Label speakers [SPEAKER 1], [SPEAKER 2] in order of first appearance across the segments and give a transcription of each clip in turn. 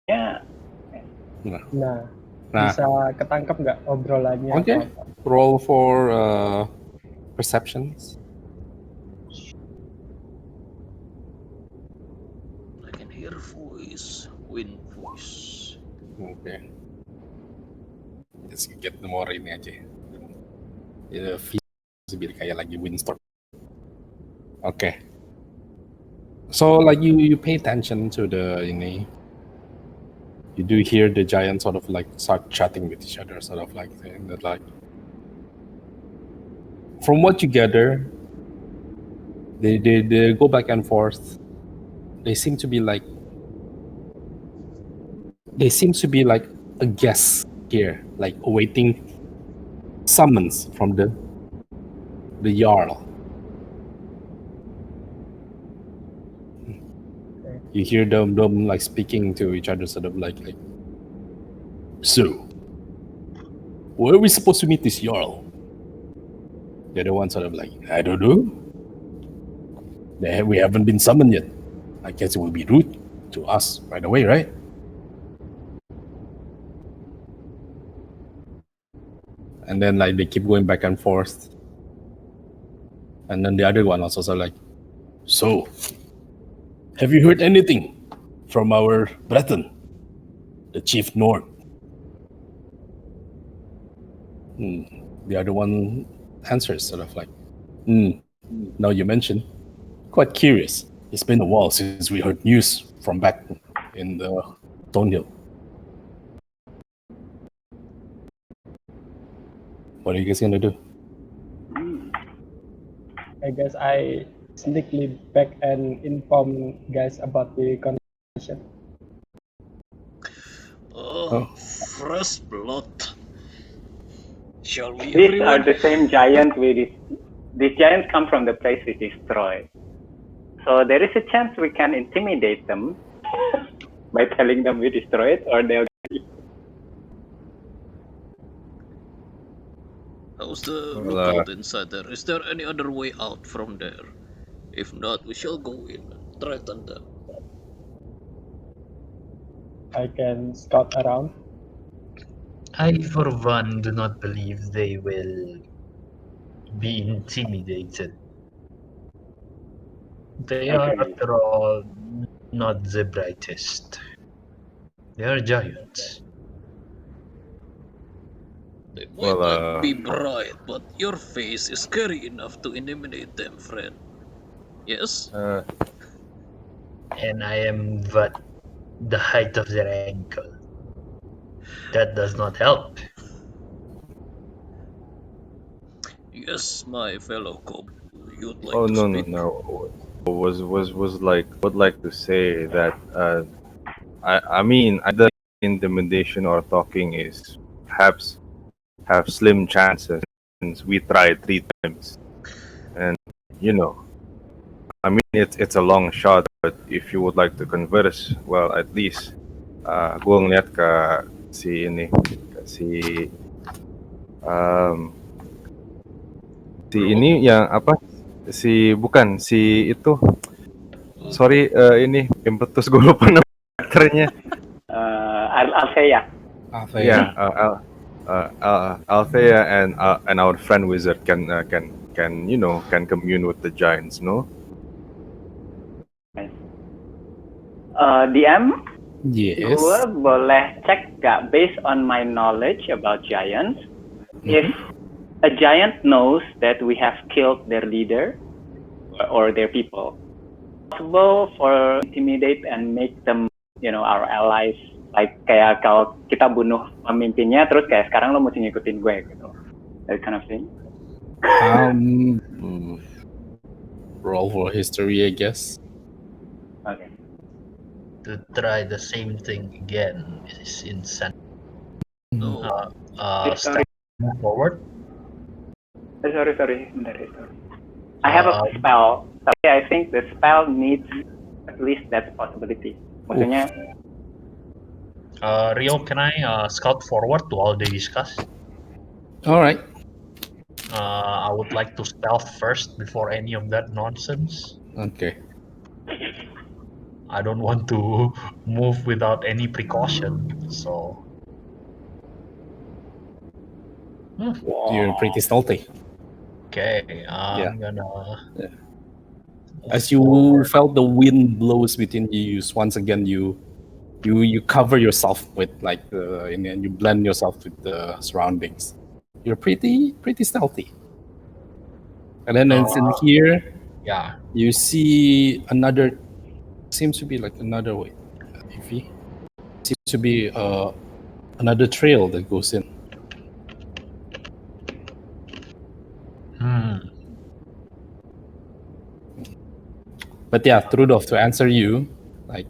[SPEAKER 1] Ya,
[SPEAKER 2] Nah, bisa ketangkep nggak obrolannya
[SPEAKER 3] Okay.
[SPEAKER 2] apa?
[SPEAKER 3] Roll for perceptions.
[SPEAKER 4] I can hear voice, wind voice.
[SPEAKER 3] Okay. Just get more ini aja. Ya, biar kayak lagi windstorm. Okay. So like you pay attention to the ini. You do hear the giant sort of like start chatting with each other, sort of like saying that like. From what you gather, they go back and forth. They seem to be like a guest here, like awaiting summons from the Jarl. You hear them like speaking to each other, sort of like so where are we supposed to meet this Jarl? The other one sort of like, I don't know. We haven't been summoned yet. I guess it would be rude to us right away, right? And then like they keep going back and forth. And then the other one also sort of like, so, have you heard anything from our brethren, the Chief Nord? The other one answers sort of like, now you mention, quite curious. It's been a while since we heard news from back in the Stonehill. What are you guys gonna do?
[SPEAKER 2] I guess I sneakily back and inform guys about the conversation.
[SPEAKER 4] Fresh blood. Shall we?
[SPEAKER 1] These are the same giants these giants come from the place we destroyed. So there is a chance we can intimidate them by telling them we destroyed, or they'll.
[SPEAKER 4] How's the lookout inside there? Is there any other way out from there? If not, we shall go in and threaten them.
[SPEAKER 2] I can scout around.
[SPEAKER 5] I, for one, do not believe they will be intimidated. They are, after all, not the brightest. They are giants.
[SPEAKER 4] They might not be bright, but your face is scary enough to intimidate them, friend. Yes?
[SPEAKER 5] And I am but the height of their ankle. That does not help.
[SPEAKER 4] Yes, my fellow Cobb. You'd like to
[SPEAKER 6] no,
[SPEAKER 4] speak?
[SPEAKER 6] No. Was like would like to say that I mean either intimidation or talking is perhaps have slim chances since we tried 3 times, and I mean it's a long shot, but if you would like to converse, well, at least gue ngeliat ke si ini ini yang apa bukan si itu sorry ini impetus gue lupa nama karakternya.
[SPEAKER 1] Althea.
[SPEAKER 6] Yeah, Althea and our friend wizard can commune with the giants, no?
[SPEAKER 1] DM,
[SPEAKER 3] yes.
[SPEAKER 1] Gue boleh cek gak based on my knowledge about giants, if a giant knows that we have killed their leader or their people, possible for intimidate and make them, our allies. Like kayak kalau kita bunuh pemimpinnya, terus kayak sekarang lo mesti ngikutin gue gitu. That kind of thing.
[SPEAKER 3] Roll for history, I guess.
[SPEAKER 1] Okay.
[SPEAKER 5] To try the same thing again is insane. Move forward.
[SPEAKER 1] Sorry. Bentar. I have a spell. Tapi I think the spell needs at least that possibility. Maksudnya.
[SPEAKER 5] Rio, can I scout forward while they discuss?
[SPEAKER 3] All right.
[SPEAKER 5] I would like to stealth first before any of that nonsense.
[SPEAKER 3] Okay.
[SPEAKER 5] I don't want to move without any precaution. So
[SPEAKER 3] You're pretty stealthy.
[SPEAKER 5] okay,
[SPEAKER 3] Yeah.
[SPEAKER 5] I'm gonna
[SPEAKER 3] As you
[SPEAKER 5] forward.
[SPEAKER 3] felt the wind blows within you, once again you cover yourself with like and you blend yourself with the surroundings. You're pretty stealthy. And then it's in here
[SPEAKER 5] Yeah.
[SPEAKER 3] you see another, seems to be like another way. Ify, seems to be another trail that goes in. But yeah, Trudolf, to answer you, like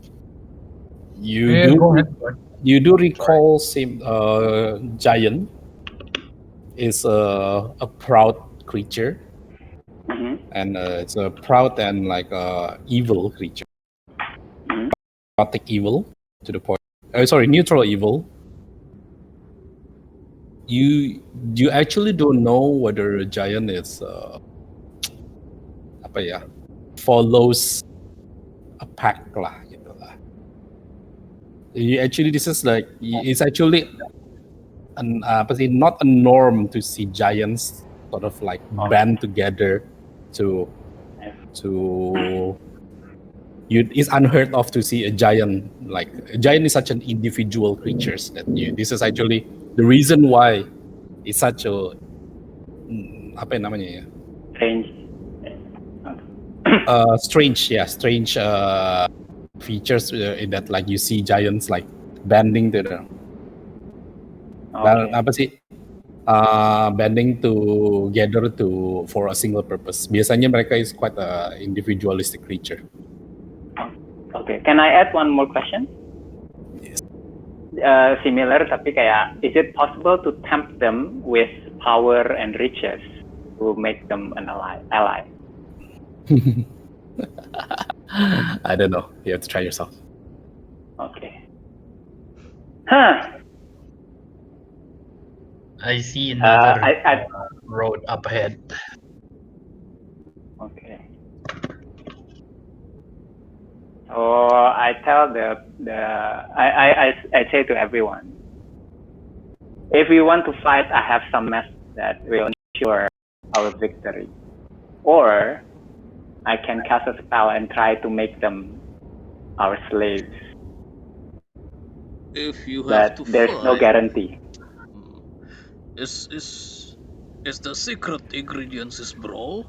[SPEAKER 3] you
[SPEAKER 5] Yeah,
[SPEAKER 3] do
[SPEAKER 5] go ahead. Go ahead.
[SPEAKER 3] you do recall same giant is a proud creature,
[SPEAKER 1] Mm-hmm.
[SPEAKER 3] and it's a proud and like evil creature.
[SPEAKER 1] Mm-hmm.
[SPEAKER 3] Chaotic evil to the point. Sorry, neutral evil. You actually don't know whether a giant is apa ya, follows a pack lah gitu lah. Actually, this is like it's actually not a norm to see giants sort of like band together to it's unheard of to see a giant. Like a giant is such an individual creatures that this is actually the reason why it's such a apa namanya ya,
[SPEAKER 1] Strange.
[SPEAKER 3] strange features in that like you see giants like bending to the apa sih bending together for a single purpose. Biasanya mereka is quite a individualistic creature.
[SPEAKER 1] Okay, can I add one more question?
[SPEAKER 3] Yes.
[SPEAKER 1] Similar, tapi kayak, is it possible to tempt them with power and riches to make them an ally?
[SPEAKER 3] I don't know. You have to try yourself.
[SPEAKER 1] Okay. Huh.
[SPEAKER 5] I see another
[SPEAKER 1] I
[SPEAKER 5] road up ahead.
[SPEAKER 1] Okay. So I tell I say to everyone, if we want to fight, I have some method that will ensure our victory. Or I can cast a spell and try to make them our slaves.
[SPEAKER 4] If you have
[SPEAKER 1] But
[SPEAKER 4] to
[SPEAKER 1] there's
[SPEAKER 4] fight,
[SPEAKER 1] no guarantee.
[SPEAKER 4] is the secret ingredients is brawl?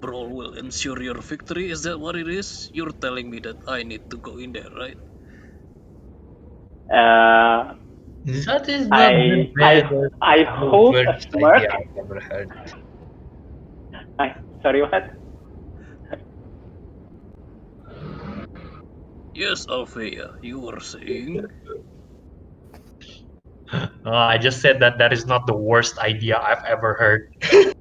[SPEAKER 4] Brawl will ensure your victory. Is that what it is? You're telling me that I need to go in there, right?
[SPEAKER 5] That is not the bad
[SPEAKER 1] I hope a
[SPEAKER 5] worst
[SPEAKER 1] smirk.
[SPEAKER 5] idea I've ever heard.
[SPEAKER 1] Sorry, what?
[SPEAKER 4] Yes, Althea, you were saying.
[SPEAKER 5] I just said that is not the worst idea I've ever heard.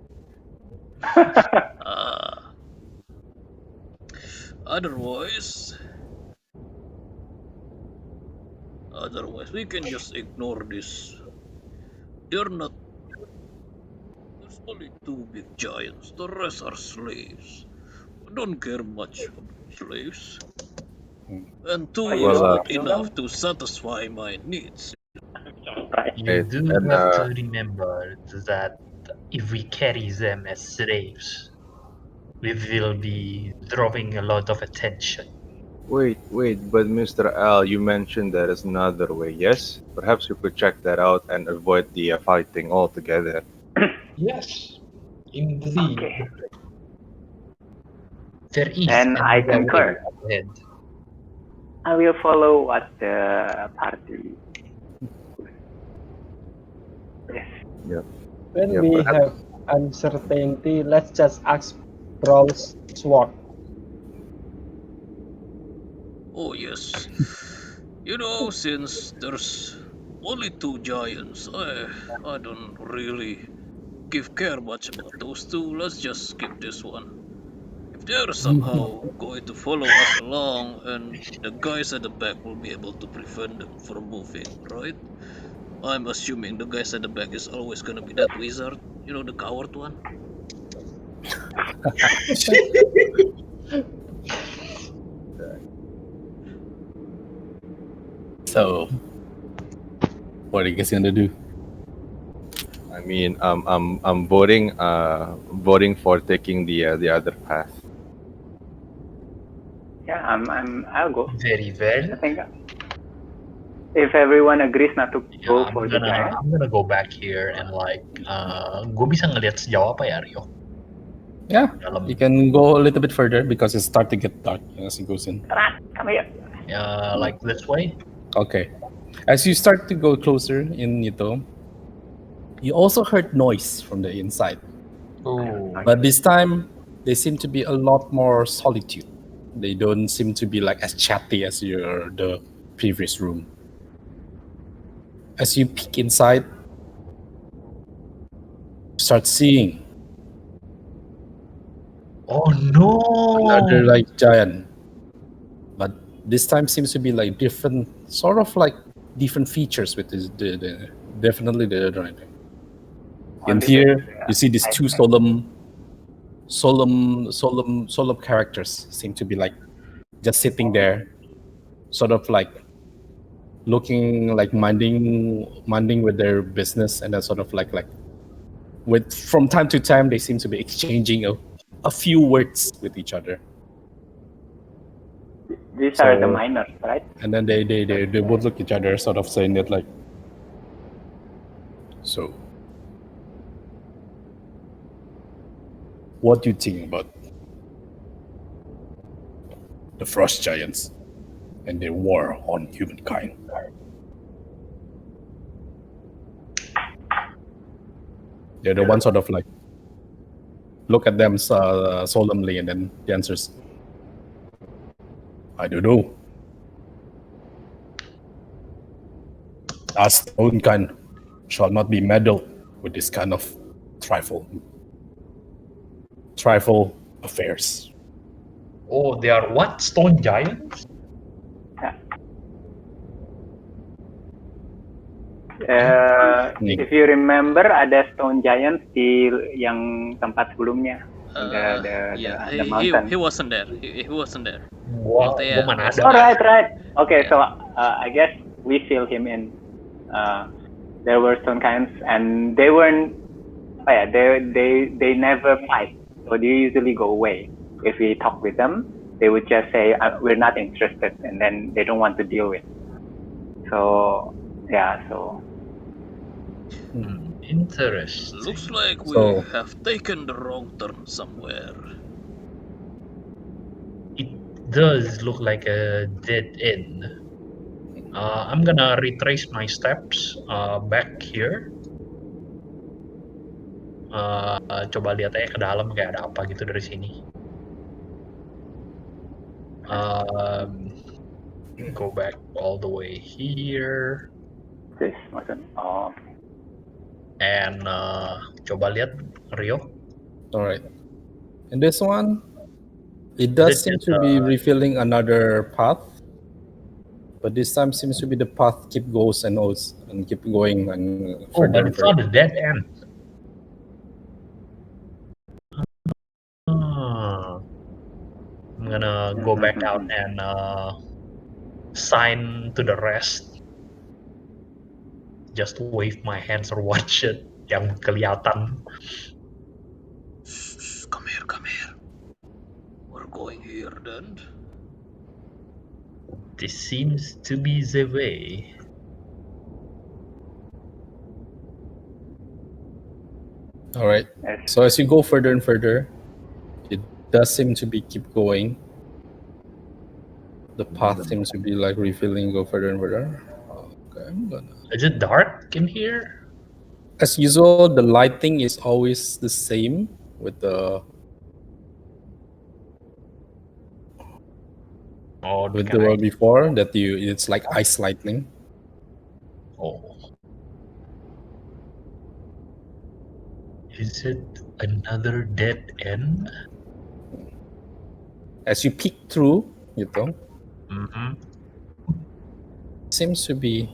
[SPEAKER 4] Otherwise, we can just ignore this. There's only two big giants. The rest are slaves. I don't care much about slaves. And two is not enough to satisfy my needs.
[SPEAKER 5] You do have to remember that if we carry them as slaves, we will be drawing a lot of attention.
[SPEAKER 6] Wait, but Mr. Al, you mentioned there is another way, yes? Perhaps you could check that out and avoid the fighting altogether.
[SPEAKER 2] Yes, indeed.
[SPEAKER 1] Okay.
[SPEAKER 5] There is
[SPEAKER 1] And I concur.
[SPEAKER 5] Ahead.
[SPEAKER 1] I will follow what the party. Yes.
[SPEAKER 6] Yeah.
[SPEAKER 2] When
[SPEAKER 6] Yeah,
[SPEAKER 2] we
[SPEAKER 6] perhaps.
[SPEAKER 2] have uncertainty, let's just ask Brawl's sword.
[SPEAKER 4] Oh yes. You know, since there's only two giants, I don't really care much about those two. Let's just skip this one. If they're somehow going to follow us along, and the guys at the back will be able to prevent them from moving, right? I'm assuming the guys at the back is always gonna be that wizard, you know, the coward one.
[SPEAKER 3] So, what are you guys gonna do?
[SPEAKER 6] I mean, I'm voting for taking the other path.
[SPEAKER 1] Yeah, I'll go.
[SPEAKER 5] Very
[SPEAKER 1] I
[SPEAKER 5] well.
[SPEAKER 1] think if everyone agrees not to
[SPEAKER 5] Yeah,
[SPEAKER 1] go for the giant,
[SPEAKER 5] I'm gonna go back here and like, gue bisa ngeliat sejauh apa ya Rio?
[SPEAKER 3] Yeah,
[SPEAKER 5] Dalam.
[SPEAKER 3] you can go a little bit further because it start to get dark as it goes in.
[SPEAKER 1] come here.
[SPEAKER 5] Like this way.
[SPEAKER 3] Okay. As you start to go closer in Nito, you also heard noise from the inside.
[SPEAKER 5] Oh,
[SPEAKER 3] But this time, they seem to be a lot more solitude. They don't seem to be like as chatty as the previous room. As you peek inside, you start seeing
[SPEAKER 5] oh no!
[SPEAKER 3] another like giant. But this time seems to be like different, sort of like different features with the definitely the other item. And here you see these two solemn characters seem to be like just sitting there, sort of like looking like minding with their business, and then sort of like with from time to time they seem to be exchanging a few words with each other.
[SPEAKER 1] These are the miners, right?
[SPEAKER 3] And then they both look at each other, sort of saying that like, so what do you think about the frost giants and their war on humankind? They're the one sort of like look at them solemnly, and then the answers, I don't know. Us own kind shall not be meddled with this kind of trifle affairs.
[SPEAKER 5] Oh, they are what? Stone giants?
[SPEAKER 1] If you remember, ada stone giants di yang tempat sebelumnya. The mountain.
[SPEAKER 4] He wasn't there. He wasn't there.
[SPEAKER 5] Wow,
[SPEAKER 4] Althea
[SPEAKER 5] mana
[SPEAKER 4] wasn't
[SPEAKER 5] ada?
[SPEAKER 1] Right. Okay,
[SPEAKER 4] Yeah.
[SPEAKER 1] so I guess we fill him in. There were stone giants, and they weren't. Oh yeah, they never fight. So they usually go away. If we talk with them, they would just say we're not interested, and then they don't want to deal with. So yeah, so.
[SPEAKER 5] Interesting.
[SPEAKER 4] Looks like we have taken the wrong turn somewhere.
[SPEAKER 5] It does look like a dead end. I'm gonna retrace my steps back here. Coba lihat aja ke dalam kayak ada apa gitu dari sini. Go back all the way here.
[SPEAKER 1] This wasn't. Oh.
[SPEAKER 5] And coba lihat Rio.
[SPEAKER 3] All right. And this one, it does seem to be revealing another path, but this time seems to be the path keep goes and keep going and further.
[SPEAKER 5] But it's not a dead end. I'm gonna go back out and sign to the rest. Just wave my hands or watch it yang kelihatan.
[SPEAKER 4] Come here. We're going here then.
[SPEAKER 5] This seems to be the way.
[SPEAKER 3] All right. So as you go further and further, it does seem to be keep going. The path seems to be like refilling, go further and further. Okay, I'm gonna.
[SPEAKER 5] Is it dark in here?
[SPEAKER 3] As usual, the lighting is always the same with the with the one before that it's like ice lightning.
[SPEAKER 5] Oh. Is it another dead end?
[SPEAKER 3] As you peek through,
[SPEAKER 5] Mm-hmm.
[SPEAKER 3] seems to be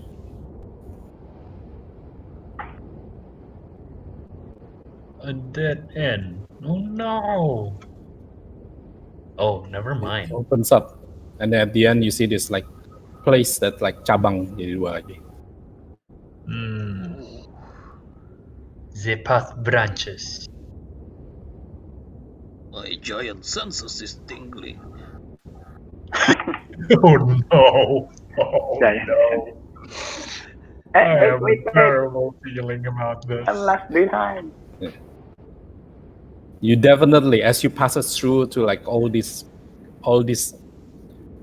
[SPEAKER 5] a dead end. Oh no! Oh, never mind.
[SPEAKER 3] It opens up, and then at the end you see this like place that like cabang jadi dua lagi.
[SPEAKER 5] The path branches.
[SPEAKER 4] My giant senses is tingling.
[SPEAKER 5] Oh no! Oh
[SPEAKER 1] Giant.
[SPEAKER 5] no! I have
[SPEAKER 1] Wait.
[SPEAKER 5] a terrible feeling about this.
[SPEAKER 1] I'm left behind.
[SPEAKER 3] You definitely, as you pass us through to like all these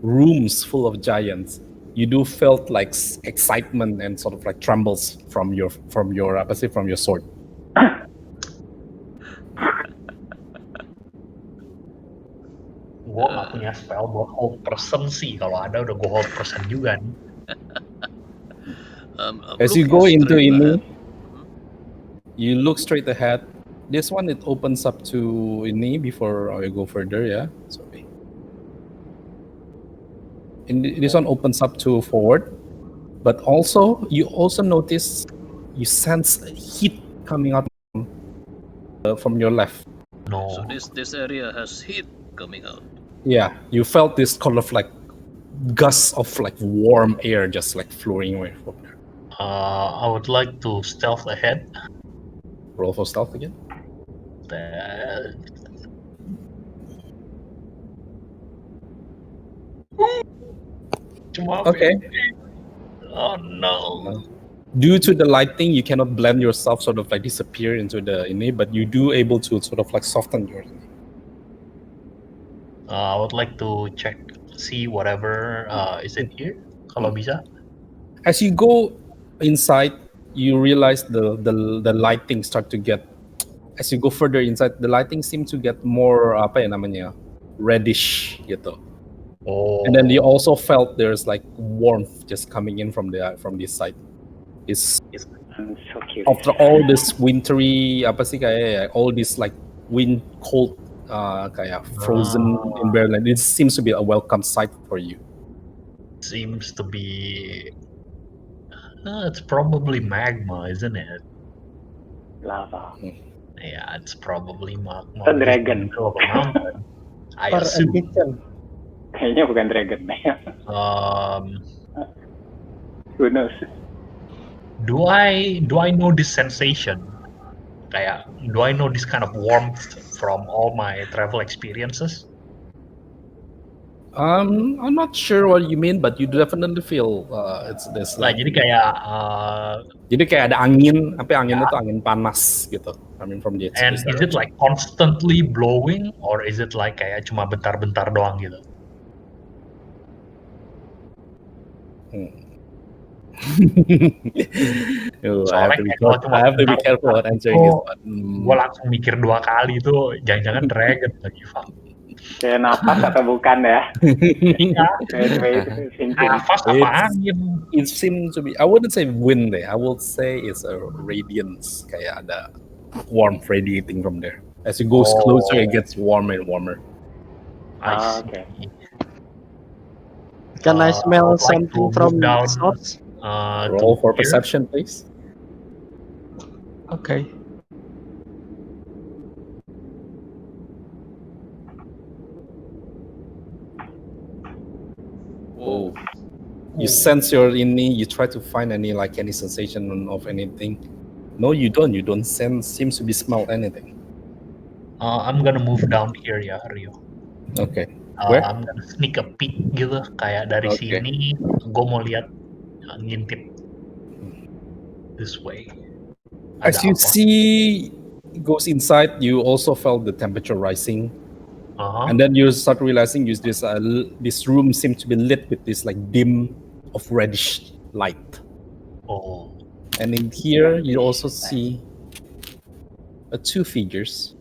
[SPEAKER 3] rooms full of giants, you do felt like excitement and sort of like trembles from your sword.
[SPEAKER 5] Gue gak punya spell buat hold person sih. Kalau ada udah gue hold person juga nih.
[SPEAKER 4] I'm
[SPEAKER 3] As you
[SPEAKER 4] looking
[SPEAKER 3] go into
[SPEAKER 4] straight
[SPEAKER 3] ini,
[SPEAKER 4] ahead.
[SPEAKER 3] you look straight ahead. This one, it opens up to ini before I go further, yeah. Sorry. This one opens up to forward, but also you also notice, you sense heat coming out from your left.
[SPEAKER 5] No.
[SPEAKER 4] So this area has heat coming out.
[SPEAKER 3] Yeah, you felt this kind of like gust of like warm air just like flowing away from there.
[SPEAKER 5] I would like to stealth ahead.
[SPEAKER 3] Roll for stealth again.
[SPEAKER 5] Cuma
[SPEAKER 3] Okay.
[SPEAKER 5] Oh no.
[SPEAKER 3] Due to the lighting, you cannot blend yourself, sort of like disappear into the ini, but you do able to sort of like soften your.
[SPEAKER 5] I would like to see whatever is in here. Kalau bisa.
[SPEAKER 3] As you go inside, you realize the lighting start to get. As you go further inside, the lighting seems to get more apa ya namanya, reddish gitu.
[SPEAKER 5] Oh.
[SPEAKER 3] And then you also felt there's like warmth just coming in from this side.
[SPEAKER 1] I'm so curious.
[SPEAKER 3] After all this wintry apa sih kayak ya, all this like wind cold kayak frozen environment, it seems to be a welcome sight for you.
[SPEAKER 5] Seems to be. It's probably magma, isn't it?
[SPEAKER 1] Lava.
[SPEAKER 5] Yeah, it's probably magma.
[SPEAKER 1] A dragon.
[SPEAKER 5] Of a mountain. I
[SPEAKER 2] Or a
[SPEAKER 5] assume.
[SPEAKER 2] kitchen.
[SPEAKER 1] Kayaknya bukan dragon. Who knows?
[SPEAKER 5] Do I know this sensation? Kayak, do I know this kind of warmth from all my travel experiences?
[SPEAKER 3] I'm not sure what you mean, but you definitely feel it's this
[SPEAKER 5] Nah,
[SPEAKER 3] like.
[SPEAKER 5] Jadi kayak
[SPEAKER 3] ada angin, tapi anginnya tuh angin panas gitu. I mean from the.
[SPEAKER 5] And is it like constantly blowing, or is it like kayak cuma bentar-bentar doang gitu?
[SPEAKER 3] I have to be careful about answering this one.
[SPEAKER 5] Gue langsung mikir 2 kali tuh, jangan-jangan dragon lagi, fuck.
[SPEAKER 1] Kayak napas atau bukan ya?
[SPEAKER 5] Nafas apa angin?
[SPEAKER 3] It seems to be, I wouldn't say wind I would say it's a radiance, kayak ada warmth radiating from there. As it goes closer, it gets warmer and warmer.
[SPEAKER 5] I see.
[SPEAKER 1] Okay.
[SPEAKER 2] Can I smell
[SPEAKER 5] I'd like
[SPEAKER 2] something
[SPEAKER 5] to
[SPEAKER 2] from
[SPEAKER 5] move down,
[SPEAKER 2] source?
[SPEAKER 3] Roll for
[SPEAKER 5] here.
[SPEAKER 3] perception, please.
[SPEAKER 2] Okay.
[SPEAKER 3] Oh, you sense your ini. You try to find any sensation of anything. No, you don't. You don't seems to be smell anything.
[SPEAKER 5] I'm gonna move down here ya, Rio.
[SPEAKER 3] Okay. Where?
[SPEAKER 5] I'm gonna sneak a peek gitu, kayak dari
[SPEAKER 3] Okay.
[SPEAKER 5] sini. Gue mau lihat, ngintip this way.
[SPEAKER 3] As
[SPEAKER 5] Ada
[SPEAKER 3] you
[SPEAKER 5] apa?
[SPEAKER 3] see, it goes inside. You also felt the temperature rising. And then you start realizing this room seems to be lit with this like dim of reddish light.
[SPEAKER 5] Oh.
[SPEAKER 3] And in here you also see 2 figures.